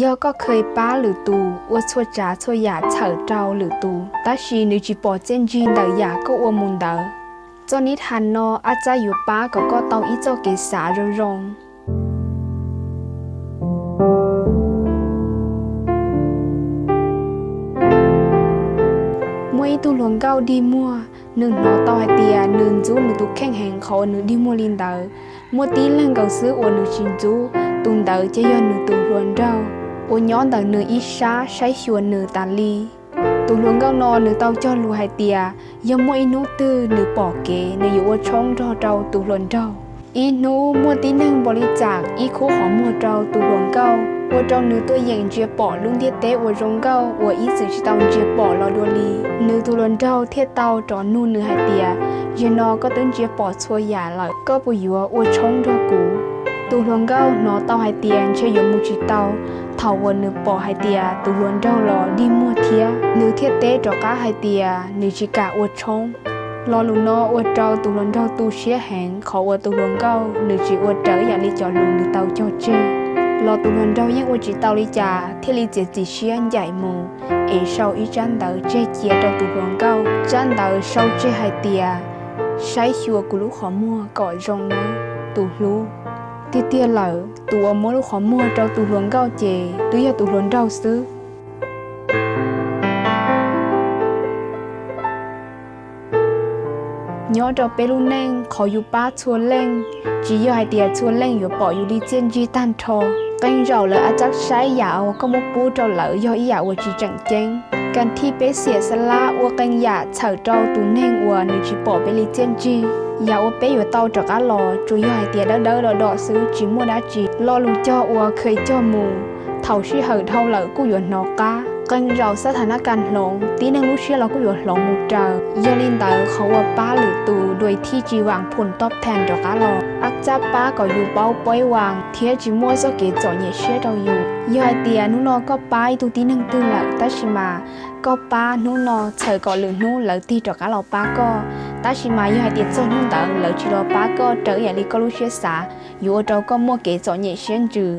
ย่อก็เคยป้าหรือตูว่าชัวจ๋าชัวหยาเฉอเจ้าหรือตูแต่ชีนึกจีปอเจนจีนเดอหยาก็อวมุนเดอจนนิทานนออาจจะอยู่ป้าก็เตาอีเจ้าเกษารงมวยตูหลวงเก้าดีมัวหนึ่งนอเตาให้เตียหนึ่งจูหนึ่งตุกแข่งแห่งเขาหนึ่งดีมัวลินเดอมัวตีเล่นเก่าซื้ออวหนึ่งชินจูตุนเดอจะย้อนหนึ่งตูหลวนเจ้าอวย้อนเดอหนึ่งอิชาใช้ชวนหนึ่งตาลีตูหลวงเก้านอหนึ่งเตาจอลูให้เตียยังมัวอินุตื้อหนึ่งปอกเกหนึ่งอยู่ว่าช่องรอเจ้าตูหลวนเจ้าอีนูมัวตีหนึ่งบริจาคอีคู่ของมัวเจ้าตูหลวงเก้า我找女多人接宝龙的带我忠告，我一直去当接宝老多里。女多人找铁刀找女女孩爹，人那个等接宝错眼了，个不以为我冲着鼓。ตูหลวงเก้าหนอเตาไฮเตียนเชยมูจิเตาเท่าวันนึกปอไฮเตียตูหลวงเจ้าหล่อดีมัวเทียนึกเทียเตจอกาไฮเตียนึกจิกะอวดชงรอลุงนออวดเจ้าตูหลวงเจ้าตูเชียแหงขออวดตูหลวงเก้านึกจิอวดเจออย่าลิจอลุงนึกเตาเจ้าเจรอตุนเรายังว่าจีเตาลิจ่าที่ลิเจจีเชียนใหญ่มูเอเศร้าอีจันเดอเจเจียเราตุนเก้าจันเดอเศร้าเจไฮเตียใช้ชัวกุลุขอมัวก่อรงนะตุลูที่เตียเหล่าตัวมัวลุขอมัวเราตุนเก้าเจตัวยาตุนเราซื้อย้อนเราไปรุ่นเน่งขออยู่ป้าชวนเล่งจีอยู่ไฮเตียชวนเล่งอยู่ปออยู่ดีเจนจีตันทอกันเราเลยอาจักใช้ยาวก็มุกปูเราเลยย่อยยาวจีจังเจงกันที่ไปเสียสละว่ากันยาเฉาเราตุนเน่งว่านึกจีปอไปลีเจนจียาวไปอยู่เตาจากอาลอจูอยู่ไฮเตียเด้อดอซื้อจีมัวดาจีรอลุงเจ้าว่าเคยเจ้ามูเท่าชีเหอเท่าเลยกูอยู่นอกกากันเราสถานการณ์หลงตีนึงรู้เชื่อเราก็อยู่หลงมุกเจอยาลินเตอเขาว่าป้าหรือตูโดยที่จีวางผลตอบแทนจากอาลออักจับป้าก็อยู่เป้าป้อยวางเทียจีมัวสเกจจ่อเยเชื่อเราอยู่ยายเตียนุนอก็ป้าตูตีนึงตื่นหลักแต่ชิมาก็ป้านุนอเฉยก็หรือนู้หรือตีจากอาลอป้าก็แต่ชิมายายเตียจนนุนเตอหรือจีรอป้าก็เจออย่าลิก็รู้เชื่อสาอยู่เราก็มัวเกจจ่อเยเชื่อจือ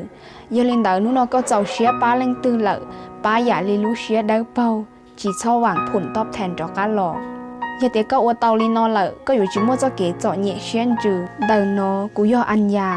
ยาลินเตอนุนอก็เจ้าเชื่อป้าเล่งตื่นหลักป้าอย่าลิรู้เชียได้เป้าจีเช่าหวังผลตอบแทนจากการหลอกอย่าเด็กก็อวดเตาลีนอเลยก็อยู่จิมัวจะเก๋เจาะเหยี่ยเชียนจือเดินโนกูย่ออัญญา